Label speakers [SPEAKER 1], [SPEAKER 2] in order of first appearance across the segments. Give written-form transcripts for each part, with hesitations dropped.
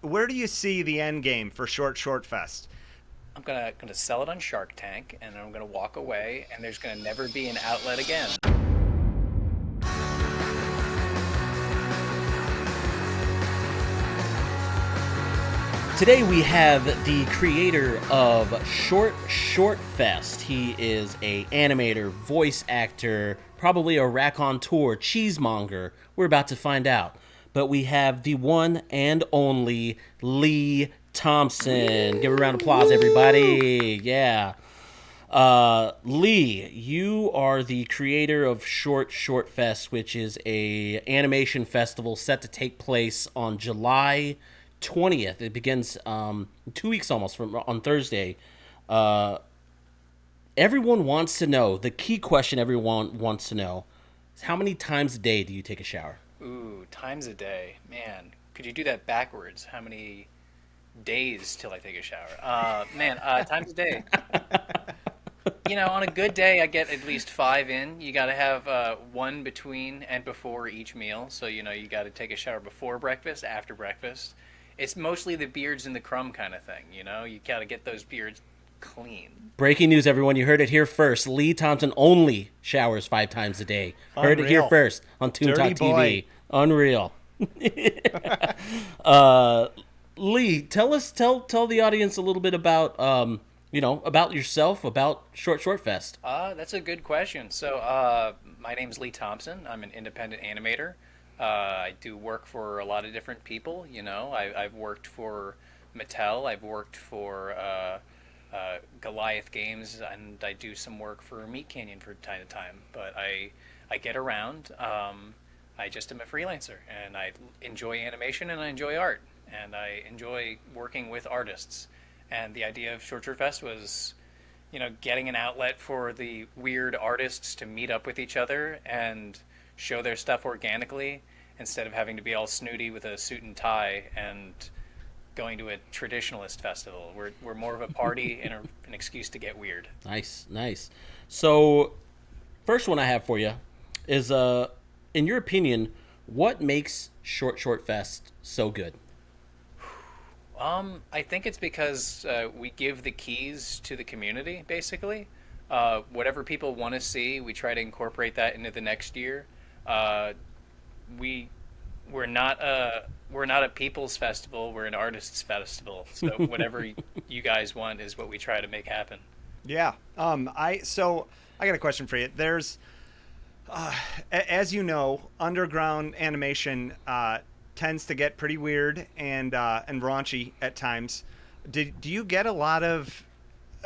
[SPEAKER 1] where do you see the end game for Short Fest?
[SPEAKER 2] I'm gonna sell it on Shark Tank, and I'm gonna walk away, and there's gonna never be an outlet again.
[SPEAKER 3] Today we have the creator of Short Fest. He is a animator, voice actor, probably a raconteur, cheesemonger. We're about to find out. But we have the one and only Lee Thompson. Give a round of applause, everybody. Yeah. Lee, you are the creator of Short Fest, which is a animation festival set to take place on July 20th. It begins 2 weeks almost from on Thursday. Everyone wants to know, the key question everyone wants to know is, how many times a day do you take a shower?
[SPEAKER 2] Ooh, times a day, man. Could you do that backwards? How many days till I take a shower? Times a day. On a good day, I get at least 5 in. You got to have one between and before each meal. So, you got to take a shower before breakfast, after breakfast. It's mostly the beards and the crumb kind of thing, You got to get those beards clean.
[SPEAKER 3] Breaking news, everyone. You heard it here first. Lee Thompson only showers 5 times a day.
[SPEAKER 1] Unreal.
[SPEAKER 3] Heard it here first on Toon Talk TV.
[SPEAKER 1] Boy.
[SPEAKER 3] Unreal. Lee, tell the audience a little bit about about yourself, about Short Fest.
[SPEAKER 2] That's a good question. So, my name's Lee Thompson. I'm an independent animator. I do work for a lot of different people. I've worked for Mattel. I've worked for Goliath Games, and I do some work for Meat Canyon from time to time. But I get around. I just am a freelancer, and I enjoy animation, and I enjoy art, and I enjoy working with artists. And the idea of Short Fest was, getting an outlet for the weird artists to meet up with each other and show their stuff organically, instead of having to be all snooty with a suit and tie and going to a traditionalist festival. We're more of a party and an excuse to get weird.
[SPEAKER 3] Nice. So, first one I have for you is, in your opinion, what makes Short Fest so good?
[SPEAKER 2] I think it's because we give the keys to the community, basically. Whatever people want to see, we try to incorporate that into the next year. We're not a people's festival. We're an artists' festival. So whatever you guys want is what we try to make happen.
[SPEAKER 1] Yeah. I got a question for you. There's, as you know, underground animation tends to get pretty weird and raunchy at times. Do you get a lot of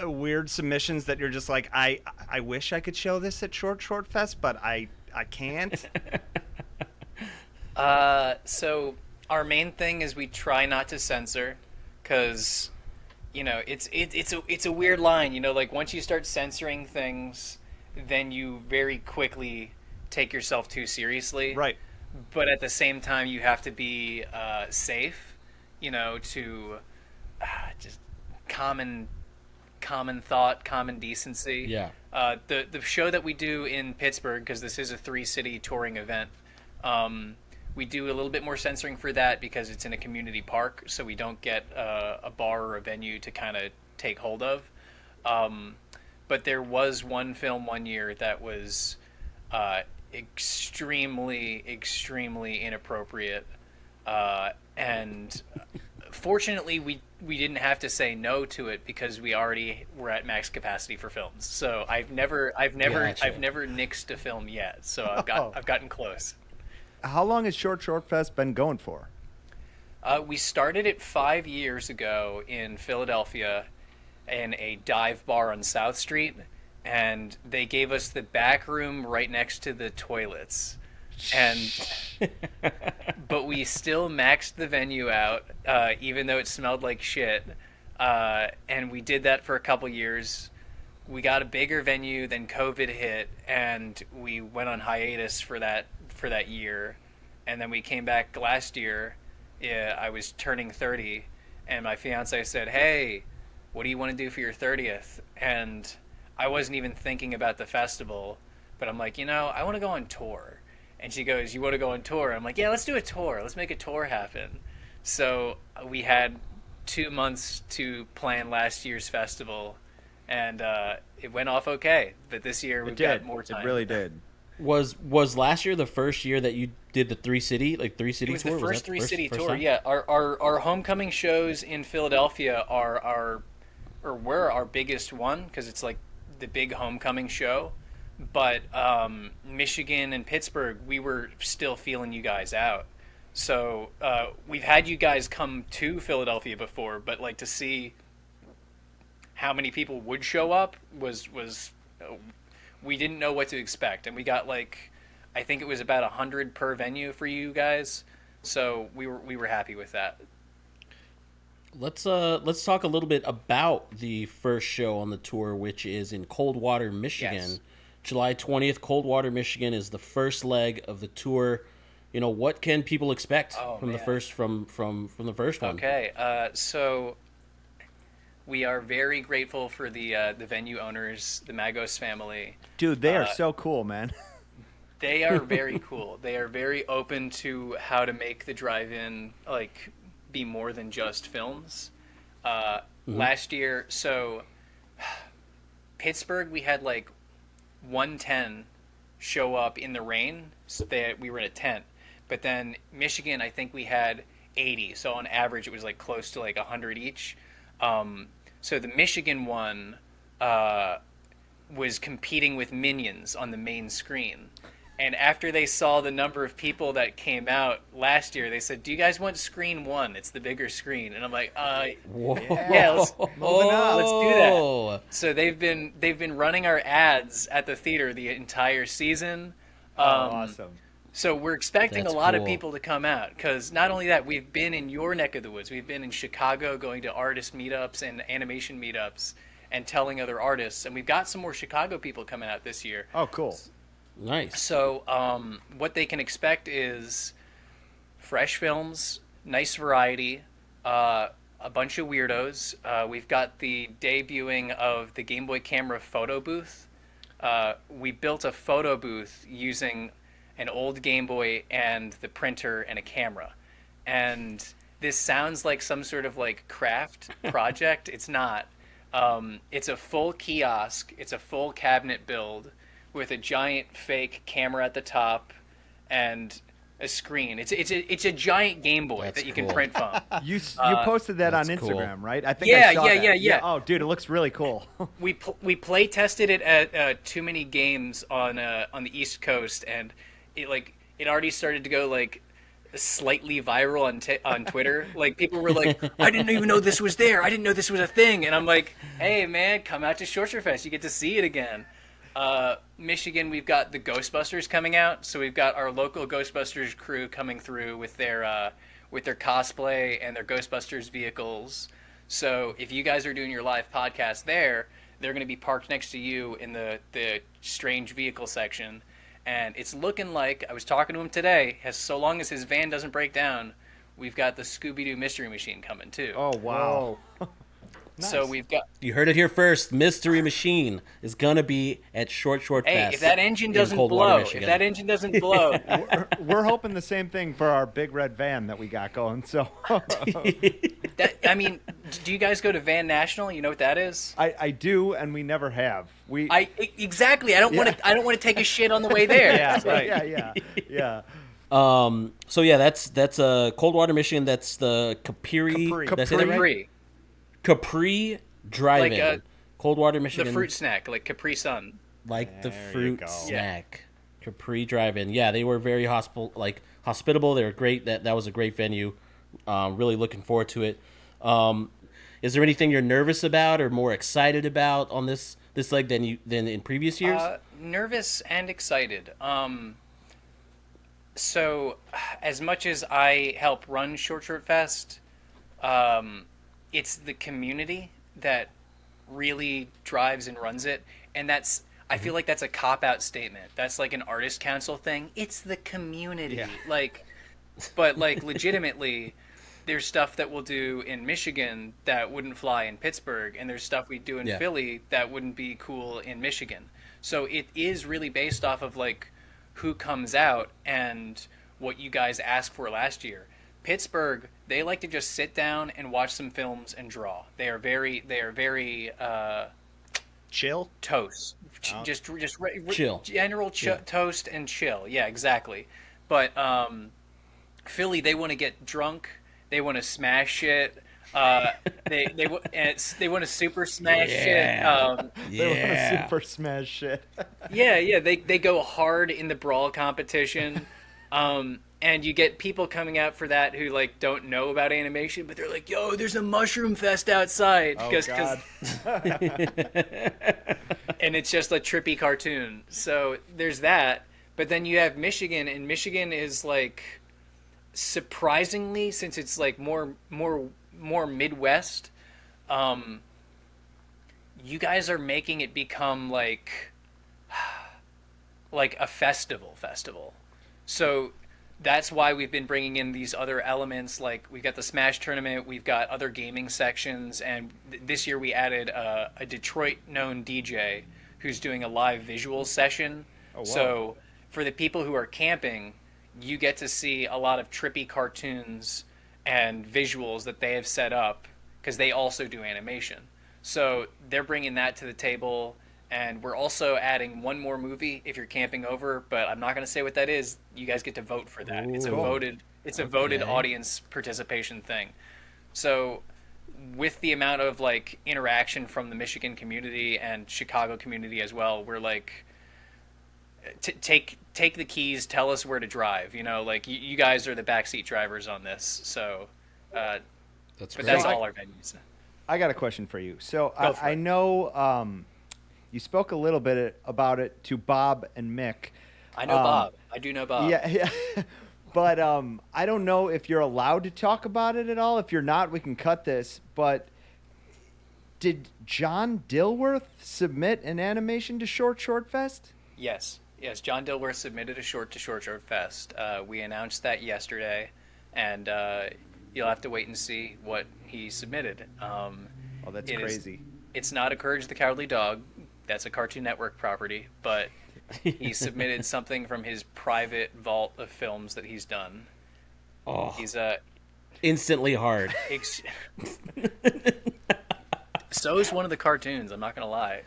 [SPEAKER 1] weird submissions that you're just like, I wish I could show this at Short Fest, but I can't?
[SPEAKER 2] So our main thing is we try not to censor, because it's a weird line. Like, once you start censoring things, then you very quickly take yourself too seriously.
[SPEAKER 1] Right.
[SPEAKER 2] But at the same time, you have to be safe, to just common thought, common decency.
[SPEAKER 3] Yeah.
[SPEAKER 2] The show that we do in Pittsburgh, because this is a 3-city touring event, we do a little bit more censoring for that because it's in a community park, so we don't get a bar or a venue to kind of take hold of. But there was one film one year that was extremely inappropriate, and fortunately we didn't have to say no to it because we already were at max capacity for films. So I've never nixed a film yet. So I've gotten close.
[SPEAKER 4] How long has Short Fest been going for?
[SPEAKER 2] We started it 5 years ago in Philadelphia in a dive bar on South Street, and they gave us the back room right next to the toilets. But we still maxed the venue out, even though it smelled like shit. And we did that for a couple years. We got a bigger venue, then COVID hit, and we went on hiatus for that year. And then we came back last year. I was turning 30, and my fiance said, "Hey, what do you want to do for your 30th?" And I wasn't even thinking about the festival, but I'm like, I want to go on tour. And she goes, "You want to go on tour?" I'm like, "Yeah, let's do a tour. Let's make a tour happen." So we had 2 months to plan last year's festival, and it went off okay. But this year we've got more time.
[SPEAKER 4] It really did.
[SPEAKER 3] Was last year the first year that you did the three city
[SPEAKER 2] It was
[SPEAKER 3] tour?
[SPEAKER 2] the first
[SPEAKER 3] that
[SPEAKER 2] three city
[SPEAKER 3] first
[SPEAKER 2] tour.
[SPEAKER 3] time?
[SPEAKER 2] Yeah, our homecoming shows in Philadelphia were our biggest one because it's like the big homecoming show. But Michigan and Pittsburgh, we were still feeling you guys out. So we've had you guys come to Philadelphia before, but like to see how many people would show up was we didn't know what to expect, and we got like I think it was about 100 per venue for you guys. So we were happy with that.
[SPEAKER 3] Let's talk a little bit about the first show on the tour, which is in Coldwater, Michigan.
[SPEAKER 2] Yes.
[SPEAKER 3] July 20th, Coldwater, Michigan is the first leg of the tour. You know, what can people expect from the first from the first one?
[SPEAKER 2] Okay, so we are very grateful for the venue owners, the Magos family.
[SPEAKER 4] Dude, they are so cool, man.
[SPEAKER 2] They are very cool. They are very open to how to make the drive-in like be more than just films. Last year, so Pittsburgh, we had like 110 show up in the rain, so we were in a tent. But then Michigan, I think we had 80. So on average, it was like close to like 100 each. So the Michigan one was competing with Minions on the main screen. And after they saw the number of people that came out last year, they said, "Do you guys want screen one? It's the bigger screen." And I'm like, yeah, let's do that. So they've been running our ads at the theater the entire season.
[SPEAKER 4] Awesome.
[SPEAKER 2] So we're expecting
[SPEAKER 3] That's
[SPEAKER 2] a lot
[SPEAKER 3] cool.
[SPEAKER 2] of people to come out because not only that, we've been in your neck of the woods. We've been in Chicago going to artist meetups and animation meetups and telling other artists. And we've got some more Chicago people coming out this year.
[SPEAKER 4] Oh, cool.
[SPEAKER 3] Nice.
[SPEAKER 2] So what they can expect is fresh films, nice variety, a bunch of weirdos. We've got the debuting of the Game Boy camera photo booth. We built a photo booth using an old Game Boy and the printer and a camera. And this sounds like some sort of like craft project. It's not. It's a full kiosk. It's a full cabinet build with a giant fake camera at the top and a screen. It's a giant Game Boy
[SPEAKER 3] That's
[SPEAKER 2] that you can
[SPEAKER 3] cool.
[SPEAKER 2] print from.
[SPEAKER 4] You posted that on
[SPEAKER 3] that's cool.
[SPEAKER 4] Instagram, right? I think I saw that.
[SPEAKER 2] Yeah.
[SPEAKER 4] Oh, dude, it looks really cool.
[SPEAKER 2] We play tested it at Too Many Games on the East Coast, and it already started to go like slightly viral on Twitter. Like people were like, "I didn't even know this was there. I didn't know this was a thing." And I'm like, "Hey man, come out to Short Short Fest. You get to see it again." Michigan, we've got the Ghostbusters coming out, so we've got our local Ghostbusters crew coming through with their cosplay and their Ghostbusters vehicles. So if you guys are doing your live podcast there, they're going to be parked next to you in the strange vehicle section. And it's looking like, I was talking to him today, so long as his van doesn't break down, we've got the Scooby-Doo Mystery Machine coming too.
[SPEAKER 4] Oh, wow.
[SPEAKER 2] So we've got...
[SPEAKER 3] You heard it here first. Mystery Machine is gonna be at Short Fest.
[SPEAKER 2] Hey, if that engine
[SPEAKER 3] in
[SPEAKER 2] doesn't
[SPEAKER 3] Coldwater,
[SPEAKER 2] blow,
[SPEAKER 3] Michigan.
[SPEAKER 4] We're hoping the same thing for our big red van that we got going. So
[SPEAKER 2] I mean, do you guys go to Van National? You know what that is?
[SPEAKER 4] I do, and we never have.
[SPEAKER 2] Exactly. I don't want to take a shit on the way there.
[SPEAKER 1] Yeah, right.
[SPEAKER 4] Yeah.
[SPEAKER 3] So yeah, that's Coldwater, Michigan. That's the Capri. Did I say that right? Capri Drive-In.
[SPEAKER 2] Like,
[SPEAKER 3] Coldwater, Michigan.
[SPEAKER 2] The fruit snack, like Capri Sun.
[SPEAKER 3] Like the
[SPEAKER 4] There you
[SPEAKER 3] fruit
[SPEAKER 4] go.
[SPEAKER 3] snack. Capri Drive-In. Yeah, they were very hospitable. They were great. That was a great venue. Really looking forward to it. Is there anything you're nervous about or more excited about on this leg than in previous years?
[SPEAKER 2] Nervous and excited. So, as much as I help run Short Short Fest, it's the community that really drives and runs it, and I feel like that's a cop-out statement. That's like an artist council thing. It's the community.
[SPEAKER 4] Yeah.
[SPEAKER 2] But legitimately, there's stuff that we'll do in Michigan that wouldn't fly in Pittsburgh, and there's stuff we do in Philly that wouldn't be cool in Michigan. So it is really based off of like who comes out and what you guys asked for last year. Pittsburgh, they like to just sit down and watch some films and draw. They are very
[SPEAKER 1] Chill.
[SPEAKER 2] toast.
[SPEAKER 1] Oh.
[SPEAKER 3] Chill.
[SPEAKER 2] General
[SPEAKER 3] Yeah.
[SPEAKER 2] toast and chill. Yeah, exactly. But Philly, they want to get drunk. They want to smash shit. Uh, they want to super smash shit.
[SPEAKER 3] Yeah.
[SPEAKER 4] They want to
[SPEAKER 3] Yeah.
[SPEAKER 4] super smash shit.
[SPEAKER 2] Yeah. They go hard in the brawl competition. And you get people coming out for that who like don't know about animation, but they're like, "Yo, there's a mushroom fest outside,"
[SPEAKER 4] Oh,
[SPEAKER 2] because
[SPEAKER 4] God.
[SPEAKER 2] and it's just a trippy cartoon. So there's that. But then you have Michigan, and Michigan is like surprisingly, since it's like more Midwest, you guys are making it become like a festival. So that's why we've been bringing in these other elements. Like we've got the Smash tournament, we've got other gaming sections, and this year we added a Detroit known DJ who's doing a live visual session.
[SPEAKER 4] Oh, wow.
[SPEAKER 2] So for the people who are camping, you get to see a lot of trippy cartoons and visuals that they have set up because they also do animation. So they're bringing that to the table. And we're also adding one more movie if you're camping over, but I'm not going to say what that is. You guys get to vote for that. It's a
[SPEAKER 3] Ooh.
[SPEAKER 2] voted
[SPEAKER 3] Okay.
[SPEAKER 2] audience participation thing. So with the amount of like interaction from the Michigan community and Chicago community as well, we're like take the keys, tell us where to drive, like you guys are the backseat drivers on this. So
[SPEAKER 3] That's
[SPEAKER 2] but
[SPEAKER 3] great.
[SPEAKER 2] that's all our venues.
[SPEAKER 4] I got a question for you. So
[SPEAKER 2] Go for
[SPEAKER 4] I
[SPEAKER 2] it.
[SPEAKER 4] know you spoke a little bit about it to Bob and Mick.
[SPEAKER 2] I know Bob. I do know Bob.
[SPEAKER 4] Yeah. But I don't know if you're allowed to talk about it at all. If you're not, we can cut this. But did John Dilworth submit an animation to Short Fest?
[SPEAKER 2] Yes. John Dilworth submitted a short to Short Fest. We announced that yesterday, and you'll have to wait and see what he submitted.
[SPEAKER 4] Oh, that's crazy.
[SPEAKER 2] It's not a Courage the Cowardly Dog. That's a Cartoon Network property, but he submitted something from his private vault of films that he's done.
[SPEAKER 3] Oh,
[SPEAKER 2] He's
[SPEAKER 3] instantly hard.
[SPEAKER 2] so is one of the cartoons. I'm not gonna lie.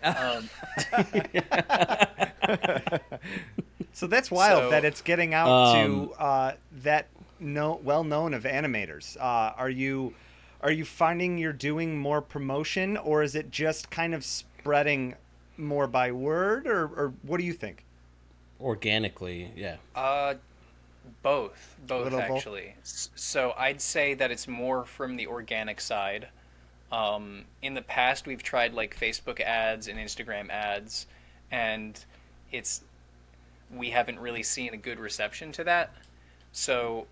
[SPEAKER 1] So that's wild
[SPEAKER 2] So,
[SPEAKER 1] that it's getting out to that well known of animators. Are you finding you're doing more promotion, or is it just kind of spreading more by word, or what do you think?
[SPEAKER 3] Organically, yeah.
[SPEAKER 2] Both
[SPEAKER 1] Little both?
[SPEAKER 2] actually. So I'd say that it's more from the organic side. In the past, we've tried like Facebook ads and Instagram ads, and we haven't really seen a good reception to that. So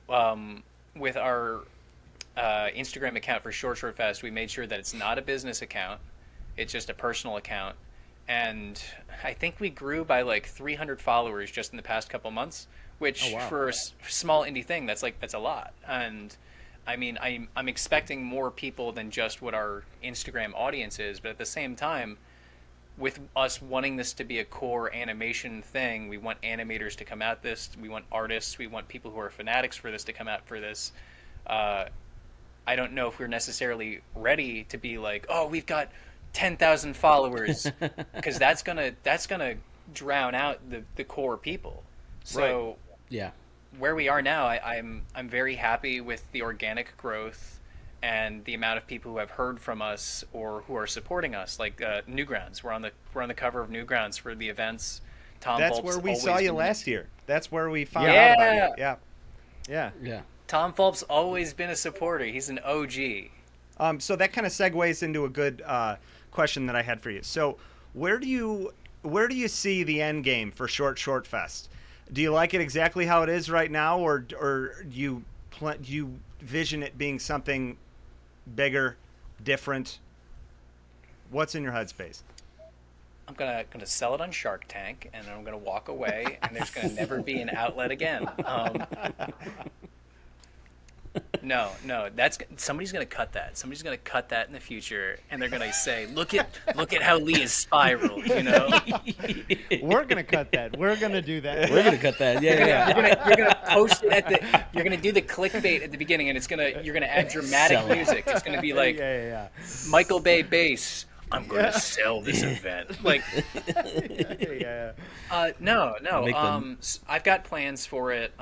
[SPEAKER 2] with our Instagram account for Short Fest, we made sure that it's not a business account; it's just a personal account. And I think we grew by like 300 followers just in the past couple months, which
[SPEAKER 4] Oh, wow.
[SPEAKER 2] for a small indie thing, that's a lot. And I mean, I'm expecting more people than just what our Instagram audience is, but at the same time, with us wanting this to be a core animation thing, we want animators to come at this. We want artists. We want people who are fanatics for this to come out for this. I don't know if we're necessarily ready to be like, oh, we've got 10,000 followers, because that's gonna drown out the core people. So
[SPEAKER 3] Yeah.
[SPEAKER 2] where we are now, I'm very happy with the organic growth and the amount of people who have heard from us or who are supporting us. Like Newgrounds, we're on the cover of Newgrounds for the events. Tom
[SPEAKER 1] That's
[SPEAKER 2] Fulp's
[SPEAKER 1] where we
[SPEAKER 2] always
[SPEAKER 1] saw you
[SPEAKER 2] been-
[SPEAKER 1] last year. That's where we found
[SPEAKER 2] Yeah.
[SPEAKER 1] out about you. Yeah.
[SPEAKER 4] Yeah.
[SPEAKER 3] Yeah.
[SPEAKER 2] Tom Fulp's always been a supporter. He's an OG.
[SPEAKER 1] So that kind of segues into a good question that I had for you. So where do you see the end game for Short Fest? Do you like it exactly how it is right now, or do you vision it being something bigger, different? What's in your headspace?
[SPEAKER 2] I'm gonna sell it on Shark Tank, and then I'm gonna walk away, and there's gonna never be an outlet again. No, that's somebody's gonna cut that. Somebody's gonna cut that in the future, and they're gonna say, "Look at how Lee is spiraled." You know,
[SPEAKER 4] We're gonna cut that. We're gonna do that.
[SPEAKER 3] We're gonna cut that. Yeah.
[SPEAKER 2] you're gonna post it at the. You're gonna do the clickbait at the beginning, and you're gonna add dramatic
[SPEAKER 3] Sell it.
[SPEAKER 2] music. It's gonna be like
[SPEAKER 4] Yeah.
[SPEAKER 2] Michael Bay bass. I'm gonna sell this event. Like,
[SPEAKER 4] Yeah.
[SPEAKER 2] no.
[SPEAKER 3] Make them-
[SPEAKER 2] I've got plans for it.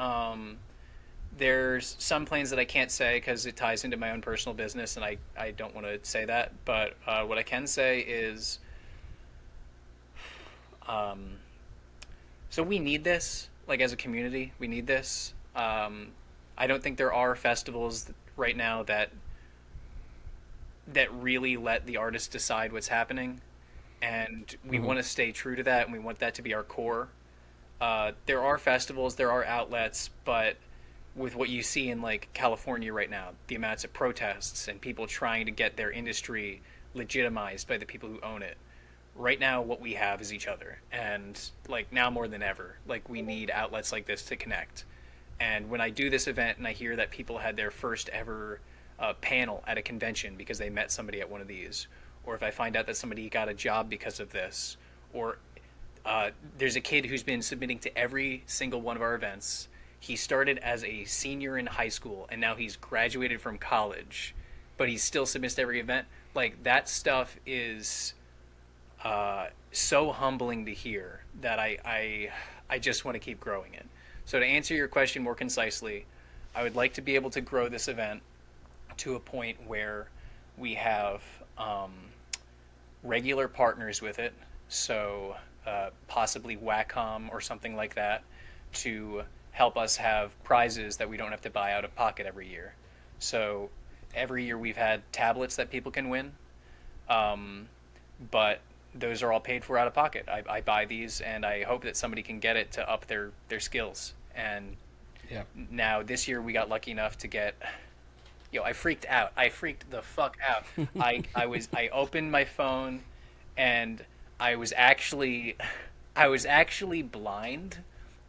[SPEAKER 2] There's some plans that I can't say because it ties into my own personal business, and I don't want to say that. But what I can say is, so we need this, like as a community, we need this. I don't think there are festivals right now that really let the artists decide what's happening, and we want to stay true to that, and we want that to be our core. There are festivals, there are outlets, but with what you see in like California right now, the amounts of protests and people trying to get their industry legitimized by the people who own it. Right now, what we have is each other, and like now more than ever, like we need outlets like this to connect. And when I do this event and I hear that people had their first ever panel at a convention because they met somebody at one of these, or if I find out that somebody got a job because of this, or there's a kid who's been submitting to every single one of our events. He started as a senior in high school, and now he's graduated from college, but he still submits to every event. Like, that stuff is so humbling to hear that I just want to keep growing it. So to answer your question more concisely, I would like to be able to grow this event to a point where we have regular partners with it, so possibly Wacom or something like that, to help us have prizes that we don't have to buy out of pocket every year. So every year we've had tablets that people can win, but those are all paid for out of pocket. I buy these, and I hope that somebody can get it to up their skills. And now this year we got lucky enough to get... I freaked out. I freaked the fuck out. I opened my phone, and I was actually blind.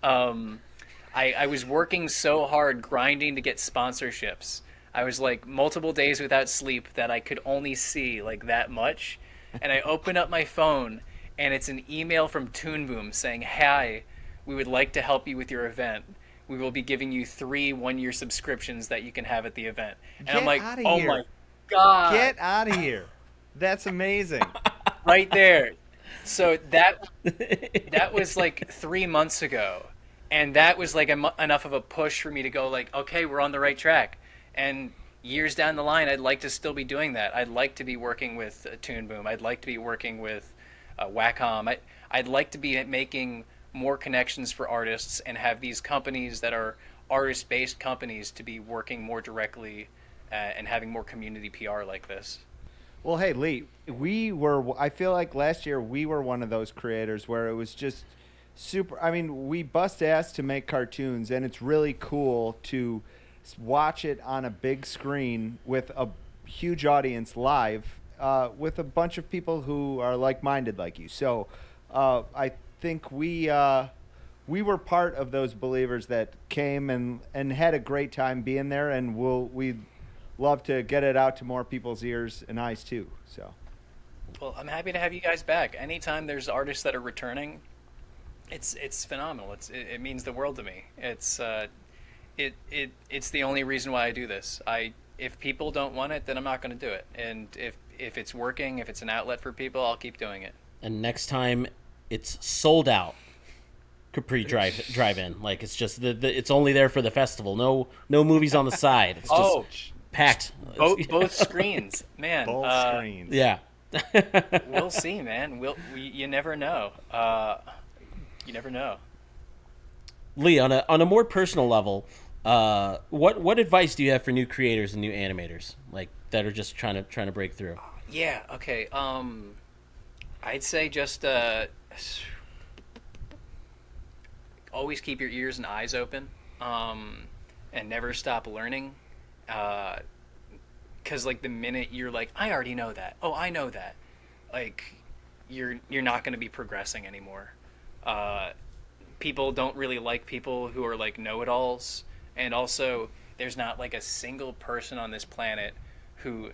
[SPEAKER 2] I was working so hard grinding to get sponsorships. I was like multiple days without sleep that I could only see like that much. And I open up my phone, and it's an email from Toon Boom saying, "Hi, we would like to help you with your event. We will be giving you 3 one-year subscriptions that you can have at the event." And
[SPEAKER 4] Get
[SPEAKER 2] I'm like,
[SPEAKER 4] outta
[SPEAKER 2] "Oh
[SPEAKER 4] here.
[SPEAKER 2] my god!"
[SPEAKER 4] Get out of here. That's amazing.
[SPEAKER 2] Right there. So that was like 3 months ago, and that was like enough of a push for me to go like, okay, we're on the right track. And years down the line, I'd like to still be doing that. I'd like to be working with Toon Boom. I'd like to be working with Wacom. I'd like to be making more connections for artists and have these companies that are artist-based companies to be working more directly and having more community PR like this.
[SPEAKER 4] Well, hey, Lee, I feel like last year we were one of those creators where it was just super. I mean, we bust ass to make cartoons, and it's really cool to watch it on a big screen with a huge audience live with a bunch of people who are like-minded like you. So I think we were part of those believers that came and had a great time being there, and we'd love to get it out to more people's ears and eyes too. So,
[SPEAKER 2] well, I'm happy to have you guys back. Anytime there's artists that are returning, it's phenomenal. It means the world to me. It's the only reason why I do this. If people don't want it, then I'm not going to do it. And if it's working, if it's an outlet for people, I'll keep doing it.
[SPEAKER 3] And next time, it's sold out. Capri Drive-In. Like, it's just it's only there for the festival. No movies on the side. It's just packed.
[SPEAKER 2] Both screens, man.
[SPEAKER 1] Both screens.
[SPEAKER 3] Yeah.
[SPEAKER 2] We'll see, man. You never know. You never know.
[SPEAKER 3] Lee, on a more personal level, what advice do you have for new creators and new animators, like that are just trying to break through?
[SPEAKER 2] Yeah. Okay. I'd say just always keep your ears and eyes open, and never stop learning. 'Cause like the minute you're like, I already know that. Oh, I know that. Like, you're not going to be progressing anymore. People don't really like people who are like know-it-alls, and also there's not like a single person on this planet who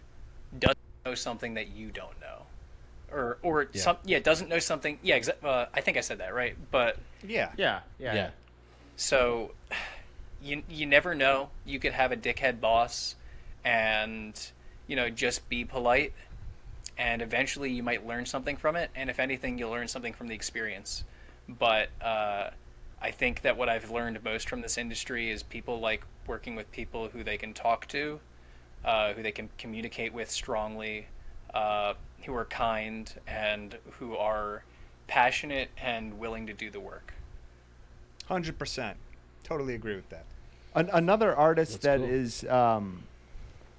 [SPEAKER 2] doesn't know something that you don't know, or doesn't know something. Yeah, I think I said that right, but
[SPEAKER 3] Yeah.
[SPEAKER 2] so you never know. You could have a dickhead boss, and just be polite, and eventually you might learn something from it. And if anything, you'll learn something from the experience. But I think that what I've learned most from this industry is people like working with people who they can talk to, who they can communicate with strongly, who are kind, and who are passionate and willing to do the work.
[SPEAKER 1] 100%. Totally agree with that.
[SPEAKER 4] Another artist
[SPEAKER 3] That's
[SPEAKER 4] that
[SPEAKER 3] cool.
[SPEAKER 4] is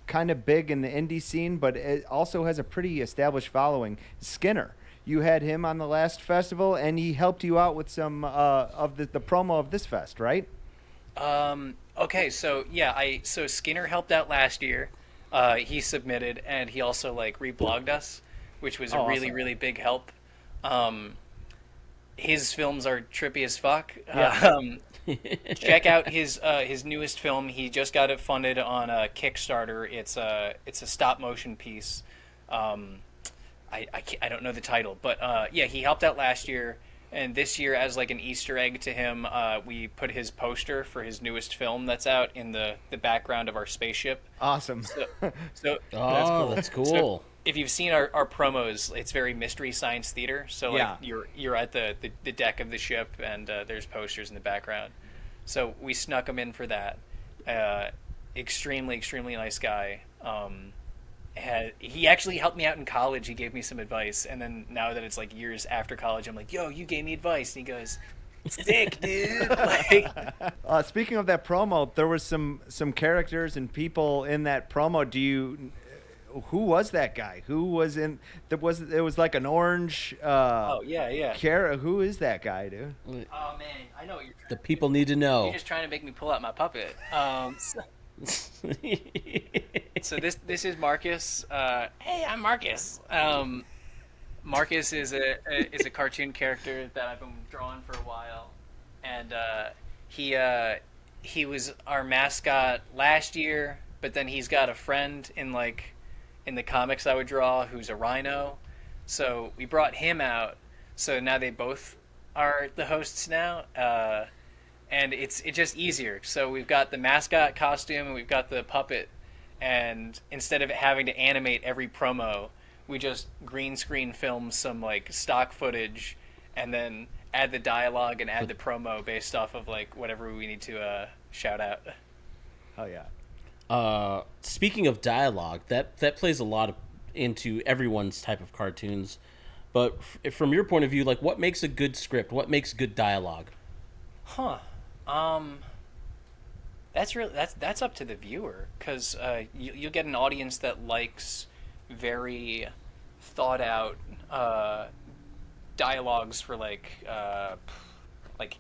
[SPEAKER 4] kind of big in the indie scene, but it also has a pretty established following, Skinner. You had him on the last festival, and he helped you out with some of the promo of this fest, right?
[SPEAKER 2] Okay, so so Skinner helped out last year. He submitted, and he also like reblogged us, which was a really,
[SPEAKER 4] awesome.
[SPEAKER 2] really big help. His films are trippy as fuck.
[SPEAKER 4] Yeah.
[SPEAKER 2] Check out his newest film. He just got it funded on Kickstarter. It's a stop motion piece. I don't know the title, but he helped out last year, and this year, as like an Easter egg to him, we put his poster for his newest film that's out in the background of our spaceship.
[SPEAKER 4] Awesome.
[SPEAKER 2] So
[SPEAKER 3] Oh, that's cool.
[SPEAKER 2] So if you've seen our promos, it's very Mystery Science Theater. So like you're at the deck of the ship, and there's posters in the background. So we snuck him in for that. Extremely nice guy. He actually helped me out in college. He gave me some advice, and then now that it's like years after college, I'm like, "Yo, you gave me advice." And he goes, "Sick, dude!" Like,
[SPEAKER 4] Speaking of that promo, there was some characters and people in that promo. Who was that guy? Who was in? It was like an orange.
[SPEAKER 2] oh yeah.
[SPEAKER 4] Who is that guy, dude?
[SPEAKER 2] Oh man, I know what you're.
[SPEAKER 3] The people need to know.
[SPEAKER 2] You're just trying to make me pull out my puppet. So this is Marcus. Hey, I'm Marcus. Marcus is a cartoon character that I've been drawing for a while, and he was our mascot last year. But then he's got a friend in the comics I would draw who's a rhino, so we brought him out. So now they both are the hosts now. And it's just easier. So we've got the mascot costume and we've got the puppet, and instead of having to animate every promo, we just green screen film some like stock footage, and then add the dialogue and add the promo based off of like whatever we need to shout out.
[SPEAKER 4] Oh yeah.
[SPEAKER 3] Speaking of dialogue, that plays a lot into everyone's type of cartoons. But from your point of view, like, what makes a good script? What makes good dialogue?
[SPEAKER 2] Huh. That's up to the viewer, because you'll get an audience that likes very thought out dialogues for like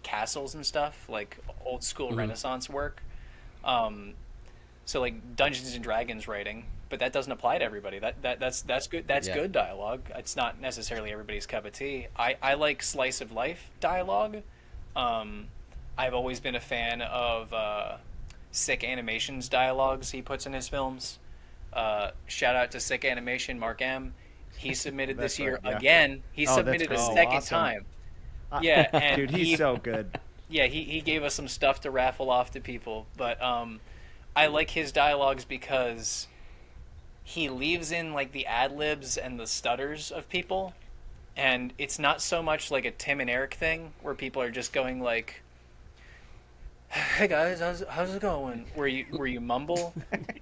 [SPEAKER 2] castles and stuff, like old school Renaissance work. So like Dungeons and Dragons writing, but that doesn't apply to everybody. That's good. That's good dialogue. It's not necessarily everybody's cup of tea. I like slice of life dialogue. I've always been a fan of Sick Animation's dialogues he puts in his films. Shout out to Sick Animation, Mark M. He submitted this year again. He submitted a second time. Yeah, and
[SPEAKER 4] dude, he's so good.
[SPEAKER 2] Yeah, he gave us some stuff to raffle off to people. But I like his dialogues because he leaves in like the ad-libs and the stutters of people. And it's not so much like a Tim and Eric thing where people are just going like, "Hey guys, how's it going?" Where you mumble.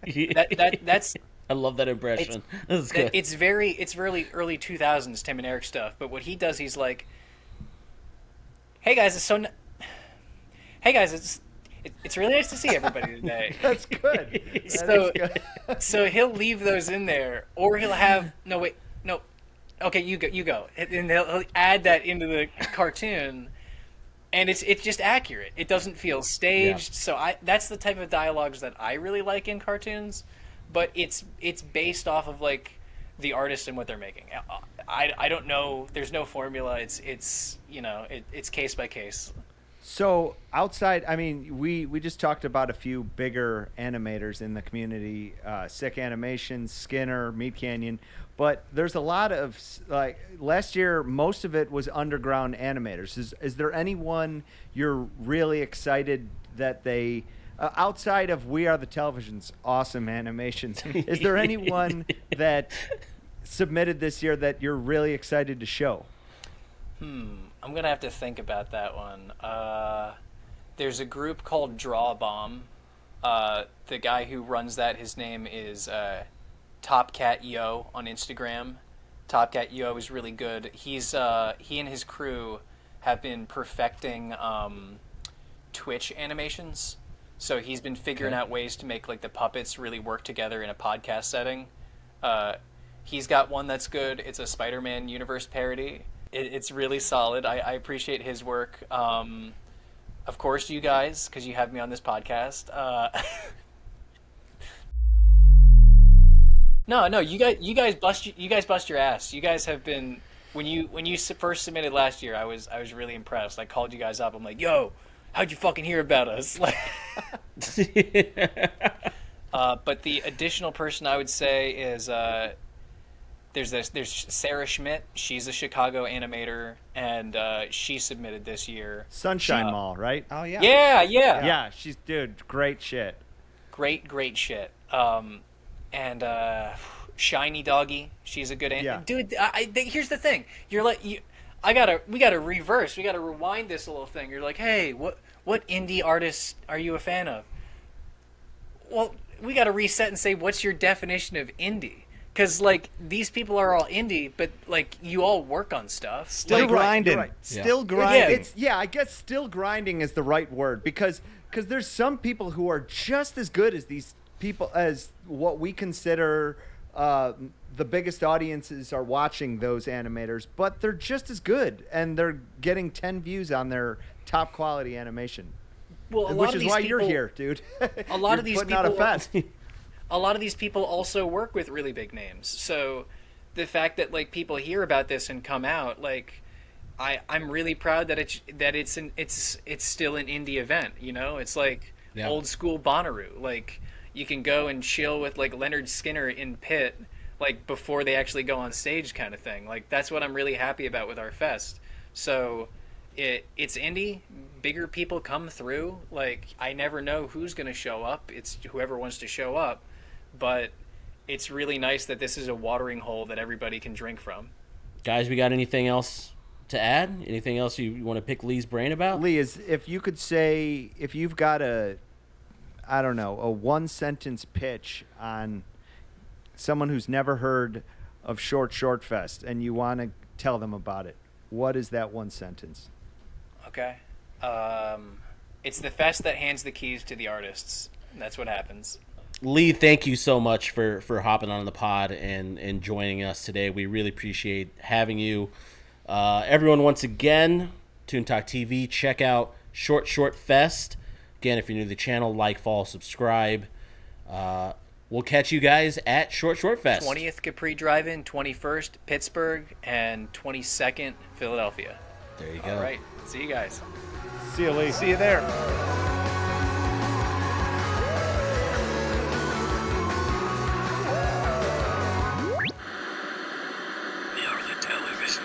[SPEAKER 2] That's
[SPEAKER 3] I love that impression. That's good.
[SPEAKER 2] it's really early 2000s Tim and Eric stuff. But what he does, he's like, "Hey guys, hey guys, it's really nice to see everybody today."
[SPEAKER 4] That's good.
[SPEAKER 2] So,
[SPEAKER 4] good.
[SPEAKER 2] so he'll leave those in there, or he'll have no. Okay, you go, and he'll add that into the cartoon, and it's just accurate. It doesn't feel staged. Yeah. So that's the type of dialogues that I really like in cartoons, but it's based off of like the artist and what they're making. I don't know. There's no formula. It's case by case.
[SPEAKER 4] So outside, I mean, we just talked about a few bigger animators in the community, Sick Animation, Skinner, Meat Canyon, but there's a lot of like last year. Most of it was underground animators. Is there anyone you're really excited that they outside of We Are the Television's awesome animations? Is there anyone that submitted this year that you're really excited to show?
[SPEAKER 2] I'm gonna have to think about that one. There's a group called Draw Bomb. The guy who runs that, his name is Topcat Yo on Instagram. Topcat Yo is really good. He and his crew have been perfecting Twitch animations. So he's been figuring out ways to make like the puppets really work together in a podcast setting. He's got one that's good. It's a Spider-Man universe parody. It's really solid. I appreciate his work. Of course, you guys, because you have me on this podcast. No, you guys bust your ass. You guys have been when you first submitted last year. I was really impressed. I called you guys up. I'm like, yo, how'd you fucking hear about us? Like, but the additional person I would say is there's Sarah Schmidt. She's a Chicago animator, and she submitted this year.
[SPEAKER 4] Sunshine Mall, right?
[SPEAKER 1] Oh yeah.
[SPEAKER 2] Yeah.
[SPEAKER 4] Yeah, she's great shit.
[SPEAKER 2] Great shit. And Shiny Doggy. She's a good dude. Here's the thing. You're like we gotta reverse. We gotta rewind this a little thing. You're like, hey, what indie artists are you a fan of? Well, we gotta reset and say, what's your definition of indie? Because, like, these people are all indie, but, like, you all work on stuff.
[SPEAKER 1] Still grinding.
[SPEAKER 4] Right.
[SPEAKER 1] Still grinding.
[SPEAKER 4] I guess still grinding is the right word because there's some people who are just as good as these people as what we consider the biggest audiences are watching those animators, but they're just as good, and they're getting 10 views on their top quality animation.
[SPEAKER 2] Well,
[SPEAKER 4] which is why you're here, dude.
[SPEAKER 2] A lot of these
[SPEAKER 4] putting out a fest.
[SPEAKER 2] A lot of these people also work with really big names. So the fact that like people hear about this and come out, like I'm really proud that it's still an indie event, you know? It's like old school Bonnaroo. Like you can go and chill with like Leonard Skinner in pit like before they actually go on stage kind of thing. Like that's what I'm really happy about with our fest. So it's indie, bigger people come through. Like I never know who's going to show up. It's whoever wants to show up. But it's really nice that this is a watering hole that everybody can drink from.
[SPEAKER 3] Guys, we got anything else to add? Anything else you want to pick Lee's brain about?
[SPEAKER 4] Lee, if you could say, if you've got a one sentence pitch on someone who's never heard of Short Fest and you want to tell them about it, what is that one sentence?
[SPEAKER 2] Okay. It's the fest that hands the keys to the artists. That's what happens.
[SPEAKER 3] Lee, thank you so much for hopping on the pod and joining us today. We really appreciate having you. Everyone, once again, Toon Talk TV, check out Short Fest. Again, if you're new to the channel, like, follow, subscribe. We'll catch you guys at Short Fest.
[SPEAKER 2] 20th Capri Drive-In, 21st Pittsburgh, and 22nd Philadelphia.
[SPEAKER 3] There you go.
[SPEAKER 2] All right. See you guys.
[SPEAKER 4] See you, Lee.
[SPEAKER 1] See you there.
[SPEAKER 5] We are the television.